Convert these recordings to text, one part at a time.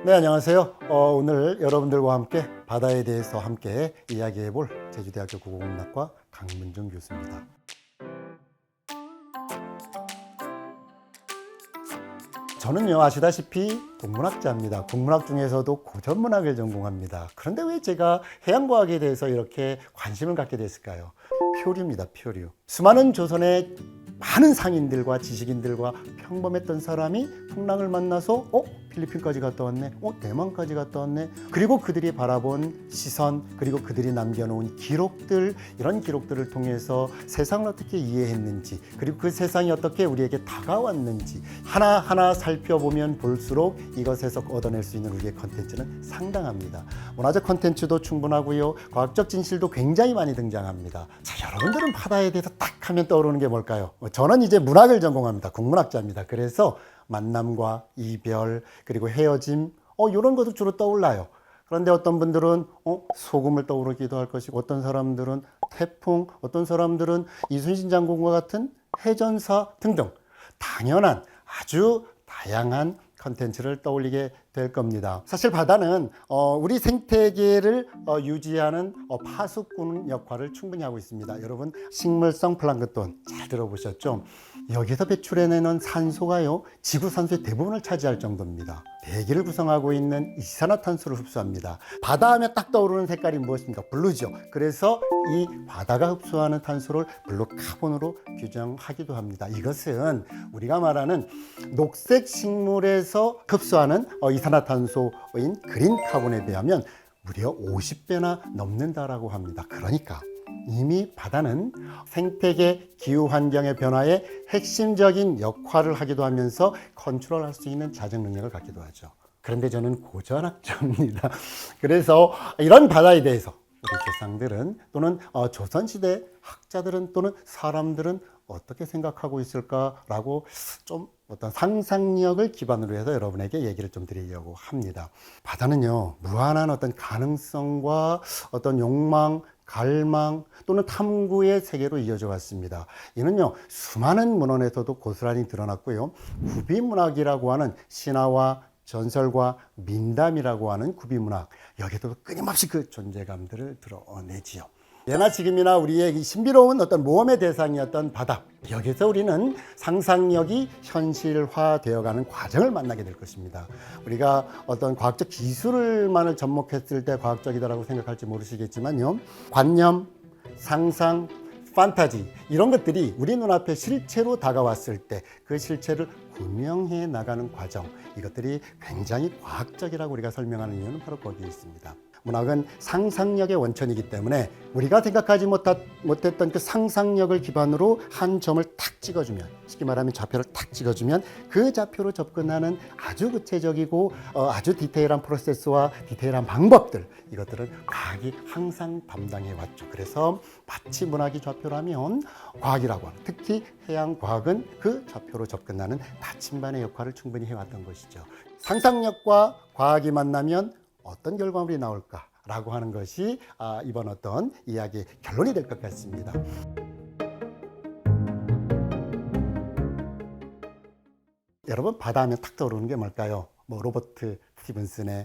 네, 안녕하세요. 오늘 여러분들과 함께 바다에 대해서 함께 이야기해 볼 제주대학교 국어공학과 강문정 교수입니다. 저는요, 아시다시피 국문학자입니다. 국문학 중에서도 고전문학을 전공합니다. 그런데 왜 제가 해양과학에 대해서 이렇게 관심을 갖게 됐을까요? 표류입니다, 표류. 수많은 조선의 많은 상인들과 지식인들과 평범했던 사람이 풍랑을 만나서 필리핀까지 갔다 왔네, 대만까지 갔다 왔네. 그리고 그들이 바라본 시선, 그리고 그들이 남겨놓은 기록들, 이런 기록들을 통해서 세상을 어떻게 이해했는지, 그리고 그 세상이 어떻게 우리에게 다가왔는지 하나하나 살펴보면 볼수록 이것에서 얻어낼 수 있는 우리의 컨텐츠는 상당합니다. 문화적 컨텐츠도 충분하고요, 과학적 진실도 굉장히 많이 등장합니다. 자, 여러분들은 바다에 대해서 딱 하면 떠오르는 게 뭘까요? 저는 이제 문학을 전공합니다. 국문학자입니다. 그래서 만남과 이별, 그리고 헤어짐, 이런 것도 주로 떠올라요. 그런데 어떤 분들은 소금을 떠오르기도 할 것이고, 어떤 사람들은 태풍, 어떤 사람들은 이순신 장군과 같은 해전사 등등 당연한 아주 다양한 컨텐츠를 떠올리게 될 겁니다. 사실 바다는 우리 생태계를 유지하는 파수꾼 역할을 충분히 하고 있습니다. 여러분, 식물성 플랑크톤 잘 들어보셨죠? 여기서 배출해내는 산소가요, 지구 산소의 대부분을 차지할 정도입니다. 대기를 구성하고 있는 이산화탄소를 흡수합니다. 바다 하면 딱 떠오르는 색깔이 무엇입니까? 블루죠. 그래서 이 바다가 흡수하는 탄소를 블루카본으로 규정하기도 합니다. 이것은 우리가 말하는 녹색 식물에서 흡수하는 이산화탄소인 그린카본에 비하면 무려 50배나 넘는다라고 합니다. 그러니까 이미 바다는 생태계 기후 환경의 변화에 핵심적인 역할을 하기도 하면서 컨트롤할 수 있는 자정 능력을 갖기도 하죠. 그런데 저는 고전학자입니다. 그래서 이런 바다에 대해서 우리 조상들은 또는 조선시대 학자들은 또는 사람들은 어떻게 생각하고 있을까라고 좀 어떤 상상력을 기반으로 해서 여러분에게 얘기를 좀 드리려고 합니다. 바다는요, 무한한 어떤 가능성과 어떤 욕망, 갈망 또는 탐구의 세계로 이어져 왔습니다. 이는요, 수많은 문헌에서도 고스란히 드러났고요, 구비문학이라고 하는 신화와 전설과 민담이라고 하는 구비문학, 여기에도 끊임없이 그 존재감들을 드러내지요. 예나 지금이나 우리의 신비로운 어떤 모험의 대상이었던 바다, 여기서 우리는 상상력이 현실화되어가는 과정을 만나게 될 것입니다. 우리가 어떤 과학적 기술만을 접목했을 때 과학적이다라고 생각할지 모르시겠지만요, 관념, 상상, 판타지, 이런 것들이 우리 눈앞에 실체로 다가왔을 때 그 실체를 구명해 나가는 과정, 이것들이 굉장히 과학적이라고 우리가 설명하는 이유는 바로 거기에 있습니다. 문학은 상상력의 원천이기 때문에 우리가 생각하지 못했던 그 상상력을 기반으로 한 점을 탁 찍어주면, 쉽게 말하면 좌표를 탁 찍어주면 그 좌표로 접근하는 아주 구체적이고 아주 디테일한 프로세스와 디테일한 방법들, 이것들은 과학이 항상 담당해 왔죠. 그래서 마치 문학이 좌표라면 과학이라고 하는, 특히 해양과학은 그 좌표로 접근하는 나침반의 역할을 충분히 해왔던 것이죠. 상상력과 과학이 만나면 어떤 결과물이 나올까라고 하는 것이 이번 어떤 이야기의 결론이 될 것 같습니다. 여러분, 바다 하면 탁 떠오르는 게 뭘까요? 로버트 스티븐슨의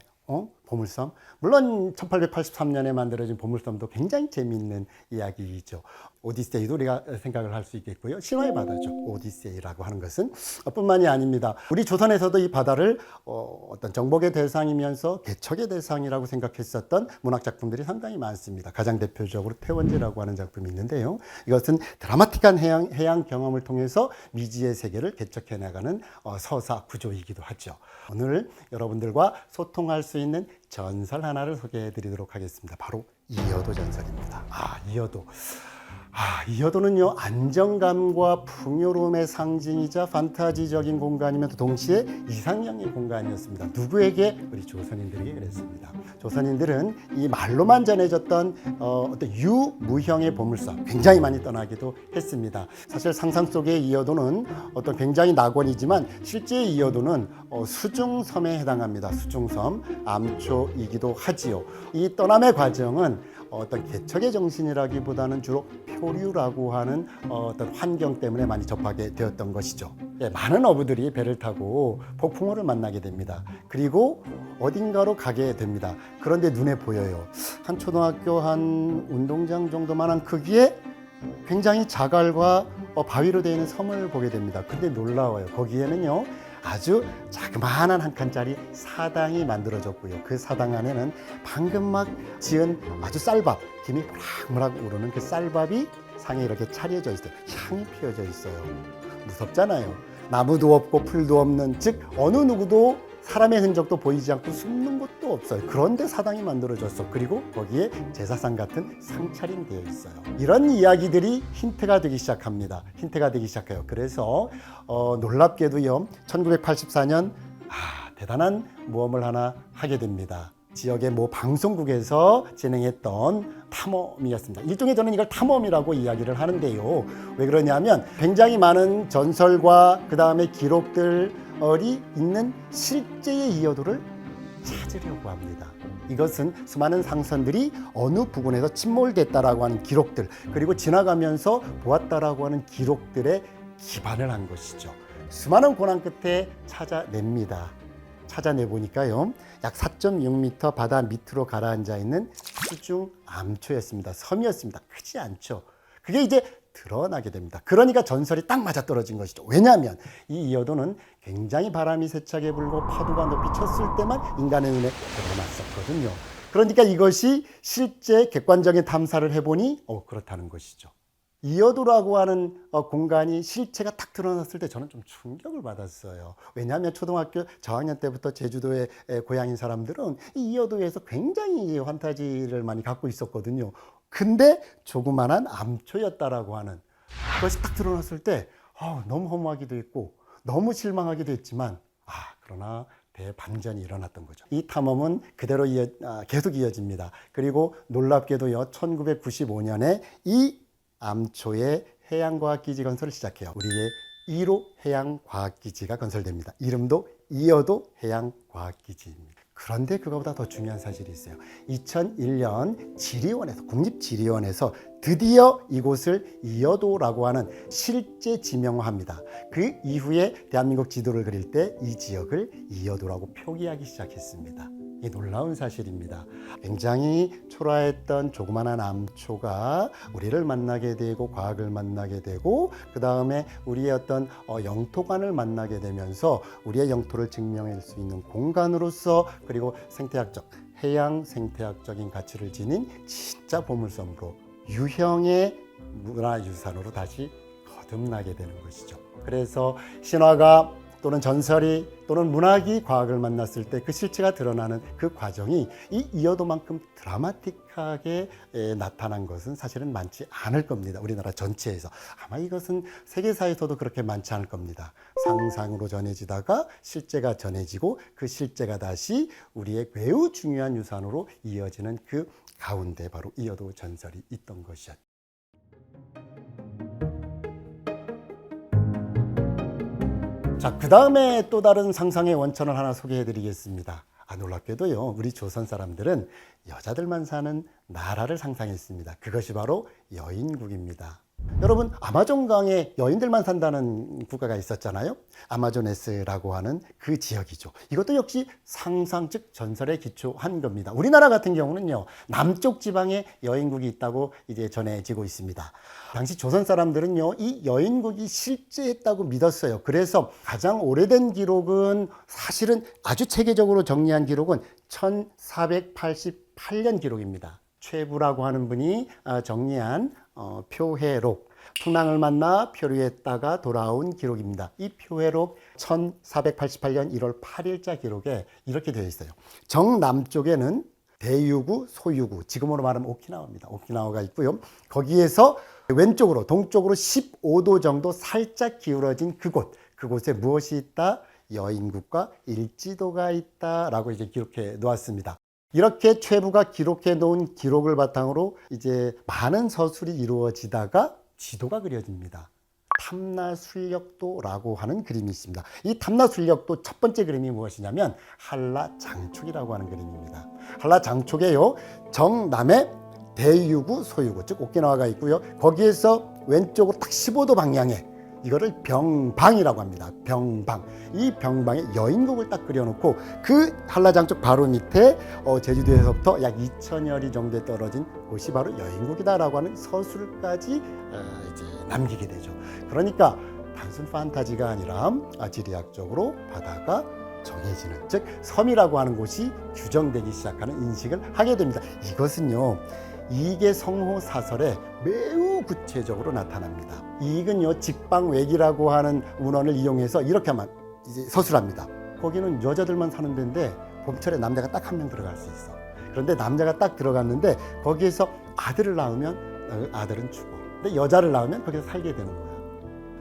보물섬. 물론 1883년에 만들어진 보물섬도 굉장히 재미있는 이야기이죠. 오디세이도 우리가 생각을 할 수 있겠고요, 신화의 바다죠. 오디세이라고 하는 것은 뿐만이 아닙니다. 우리 조선에서도 이 바다를 어떤 정복의 대상이면서 개척의 대상이라고 생각했었던 문학 작품들이 상당히 많습니다. 가장 대표적으로 태원지라고 하는 작품이 있는데요, 이것은 드라마틱한 해양 경험을 통해서 미지의 세계를 개척해 나가는 서사 구조이기도 하죠. 오늘 여러분들과 소통할 수 있는 전설 하나를 소개해 드리도록 하겠습니다. 바로 이여도 전설입니다. 이여도는요, 안정감과 풍요로움의 상징이자 판타지적인 공간이면서 동시에 이상형의 공간이었습니다. 누구에게? 우리 조선인들에게 그랬습니다. 조선인들은 이 말로만 전해졌던 어떤 유무형의 보물섬, 굉장히 많이 떠나기도 했습니다. 사실 상상 속의 이여도는 어떤 굉장히 낙원이지만 실제 이여도는 수중섬에 해당합니다. 수중섬, 암초이기도 하지요. 이 떠남의 과정은 어떤 개척의 정신이라기보다는 주로 표류라고 하는 어떤 환경 때문에 많이 접하게 되었던 것이죠. 많은 어부들이 배를 타고 폭풍우를 만나게 됩니다. 그리고 어딘가로 가게 됩니다. 그런데 눈에 보여요. 한 초등학교 한 운동장 정도만한 크기에 굉장히 자갈과 바위로 되어 있는 섬을 보게 됩니다. 근데 놀라워요. 거기에는요 아주 자그마한 한 칸짜리 사당이 만들어졌고요. 그 사당 안에는 방금 막 지은 아주 쌀밥, 김이 모락모락 우르는 그 쌀밥이 상에 이렇게 차려져 있어요. 향이 피어져 있어요. 무섭잖아요. 나무도 없고 풀도 없는, 즉 어느 누구도 사람의 흔적도 보이지 않고 숨는 곳도 없어요. 그런데 사당이 만들어졌어. 그리고 거기에 제사상 같은 상차림 되어 있어요. 이런 이야기들이 힌트가 되기 시작합니다. 힌트가 되기 시작해요. 그래서 놀랍게도요 1984년 대단한 모험을 하나 하게 됩니다. 지역의 모 방송국에서 진행했던 탐험이었습니다. 일종의 저는 이걸 탐험이라고 이야기를 하는데요. 왜 그러냐면 굉장히 많은 전설과 그 다음에 기록들이 있는 실제의 이어도를 찾으려고 합니다. 이것은 수많은 상선들이 어느 부근에서 침몰됐다라고 하는 기록들, 그리고 지나가면서 보았다라고 하는 기록들에 기반을 한 것이죠. 수많은 고난 끝에 찾아냅니다. 찾아내 보니까요 약 4.6m 바다 밑으로 가라앉아 있는 수중 암초였습니다. 섬이었습니다. 크지 않죠. 그게 이제 드러나게 됩니다. 그러니까 전설이 딱 맞아떨어진 것이죠. 왜냐하면 이 이어도는 굉장히 바람이 세차게 불고 파도가 높이 쳤을 때만 인간의 눈에 드러났었거든요. 그러니까 이것이 실제 객관적인 탐사를 해보니 그렇다는 것이죠. 이어도라고 하는 공간이 실체가 딱 드러났을 때 저는 좀 충격을 받았어요. 왜냐하면 초등학교 저학년 때부터 제주도의 고향인 사람들은 이 이어도에서 굉장히 환타지를 많이 갖고 있었거든요. 근데 조그만한 암초였다라고 하는 그것이 딱 드러났을 때 너무 허무하기도 했고 너무 실망하기도 했지만 그러나 대반전이 일어났던 거죠. 이 탐험은 그대로 계속 이어집니다. 그리고 놀랍게도요 1995년에 이 암초의 해양과학기지 건설을 시작해요. 우리의 1호 해양과학기지가 건설됩니다. 이름도 이어도 해양과학기지입니다. 그런데 그거보다 더 중요한 사실이 있어요. 2001년 지리원에서, 국립지리원에서 드디어 이곳을 이어도라고 하는 실제 지명화합니다. 그 이후에 대한민국 지도를 그릴 때 이 지역을 이어도라고 표기하기 시작했습니다. 이 놀라운 사실입니다. 굉장히 초라했던 조그만한 암초가 우리를 만나게 되고 과학을 만나게 되고 그 다음에 우리의 어떤 영토관을 만나게 되면서 우리의 영토를 증명할 수 있는 공간으로서 그리고 생태학적, 해양 생태학적인 가치를 지닌 진짜 보물섬으로 유형의 문화유산으로 다시 거듭나게 되는 것이죠. 그래서 신화가 또는 전설이 또는 문학이 과학을 만났을 때 그 실체가 드러나는 그 과정이 이 이어도만큼 드라마틱하게 나타난 것은 사실은 많지 않을 겁니다. 우리나라 전체에서. 아마 이것은 세계사에서도 그렇게 많지 않을 겁니다. 상상으로 전해지다가 실제가 전해지고 그 실제가 다시 우리의 매우 중요한 유산으로 이어지는 그 가운데 바로 이어도 전설이 있던 것이었죠. 자, 그 다음에 또 다른 상상의 원천을 하나 소개해 드리겠습니다. 놀랍게도요, 우리 조선 사람들은 여자들만 사는 나라를 상상했습니다. 그것이 바로 여인국입니다. 여러분, 아마존강에 여인들만 산다는 국가가 있었잖아요. 아마조네스라고 하는 그 지역이죠. 이것도 역시 상상, 즉 전설에 기초한 겁니다. 우리나라 같은 경우는요, 남쪽 지방에 여인국이 있다고 이제 전해지고 있습니다. 당시 조선 사람들은요, 이 여인국이 실제했다고 믿었어요. 그래서 가장 오래된 기록은 사실은 아주 체계적으로 정리한 기록은 1488년 기록입니다. 최부라고 하는 분이 정리한 표해록, 풍랑을 만나 표류했다가 돌아온 기록입니다. 이 표해록 1488년 1월 8일자 기록에 이렇게 되어 있어요. 정남쪽에는 대유구, 소유구, 지금으로 말하면 오키나와입니다. 오키나와가 있고요. 거기에서 왼쪽으로, 동쪽으로 15도 정도 살짝 기울어진 그곳에 무엇이 있다? 여인국과 일지도가 있다라고 이제 기록해 놓았습니다. 이렇게 최부가 기록해 놓은 기록을 바탕으로 이제 많은 서술이 이루어지다가 지도가 그려집니다. 탐나술력도라고 하는 그림이 있습니다. 이 탐나술력도 첫 번째 그림이 무엇이냐면 한라장촉이라고 하는 그림입니다. 한라장촉에요, 정남에 대유구, 소유구, 즉 오키나와가 있고요. 거기에서 왼쪽으로 딱 15도 방향에 이거를 병방이라고 합니다. 병방. 이 병방에 여인국을 딱 그려놓고 그 한라장 쪽 바로 밑에 제주도에서부터 약 2,000여 리 정도에 떨어진 곳이 바로 여인국이다라고 하는 서술까지 이제 남기게 되죠. 그러니까 단순 판타지가 아니라 지리학적으로 바다가 정해지는, 즉 섬이라고 하는 곳이 규정되기 시작하는 인식을 하게 됩니다. 이것은요, 이익의 성호 사설에 매우 구체적으로 나타납니다. 이익은요, 직방외기라고 하는 문헌을 이용해서 이렇게만 이제 서술합니다. 거기는 여자들만 사는 데인데 봄철에 남자가 딱 한 명 들어갈 수 있어. 그런데 남자가 딱 들어갔는데 거기에서 아들을 낳으면 아들은 죽어. 근데 여자를 낳으면 거기서 살게 되는 거야.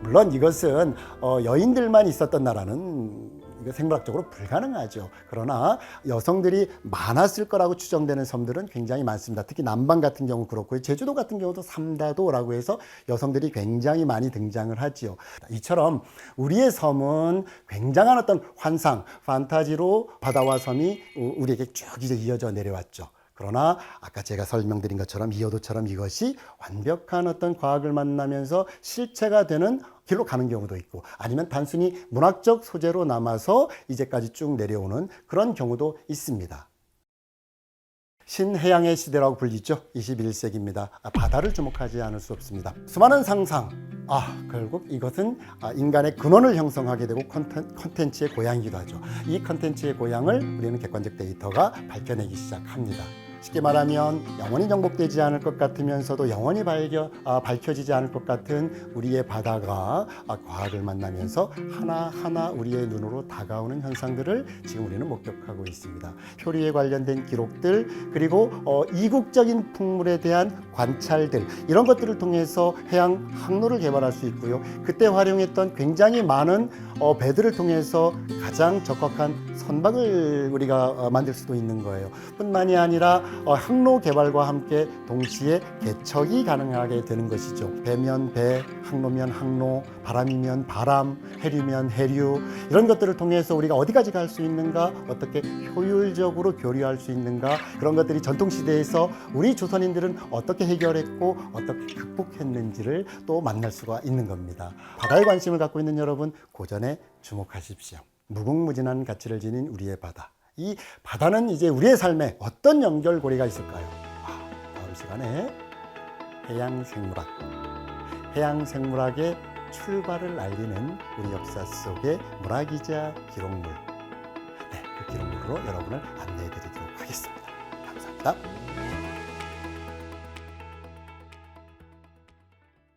물론 이것은 여인들만 있었던 나라는 이거 생물학적으로 불가능하죠. 그러나 여성들이 많았을 거라고 추정되는 섬들은 굉장히 많습니다. 특히 남방 같은 경우 그렇고요. 제주도 같은 경우도 삼다도라고 해서 여성들이 굉장히 많이 등장을 하지요. 이처럼 우리의 섬은 굉장한 어떤 환상, 판타지로 바다와 섬이 우리에게 쭉 이제 이어져 내려왔죠. 그러나 아까 제가 설명드린 것처럼 이어도처럼 이것이 완벽한 어떤 과학을 만나면서 실체가 되는 길로 가는 경우도 있고, 아니면 단순히 문학적 소재로 남아서 이제까지 쭉 내려오는 그런 경우도 있습니다. 신해양의 시대라고 불리죠. 21세기입니다. 바다를 주목하지 않을 수 없습니다. 수많은 상상, 결국 이것은 인간의 근원을 형성하게 되고 컨텐츠의 고향이기도 하죠. 이 컨텐츠의 고향을 우리는 객관적 데이터가 밝혀내기 시작합니다. 쉽게 말하면 영원히 정복되지 않을 것 같으면서도 영원히 밝혀지지 않을 것 같은 우리의 바다가 과학을 만나면서 하나하나 우리의 눈으로 다가오는 현상들을 지금 우리는 목격하고 있습니다. 표류에 관련된 기록들, 그리고 이국적인 풍물에 대한 관찰들, 이런 것들을 통해서 해양 항로를 개발할 수 있고요. 그때 활용했던 굉장히 많은 배들을 통해서 가장 적확한 선박을 우리가 만들 수도 있는 거예요. 뿐만이 아니라 항로 개발과 함께 동시에 개척이 가능하게 되는 것이죠. 배면 배, 항로면 항로, 바람이면 바람, 해류면 해류, 이런 것들을 통해서 우리가 어디까지 갈 수 있는가, 어떻게 효율적으로 교류할 수 있는가, 그런 것들이 전통시대에서 우리 조선인들은 어떻게 해결했고 어떻게 극복했는지를 또 만날 수가 있는 겁니다. 바다에 관심을 갖고 있는 여러분, 고전에 주목하십시오. 무궁무진한 가치를 지닌 우리의 바다. 이 바다는 이제 우리의 삶에 어떤 연결고리가 있을까요? 다음 시간에 해양생물학의 출발을 알리는 우리 역사 속의 문학이자 기록물, 그 기록물로 여러분을 안내해 드리도록 하겠습니다. 감사합니다.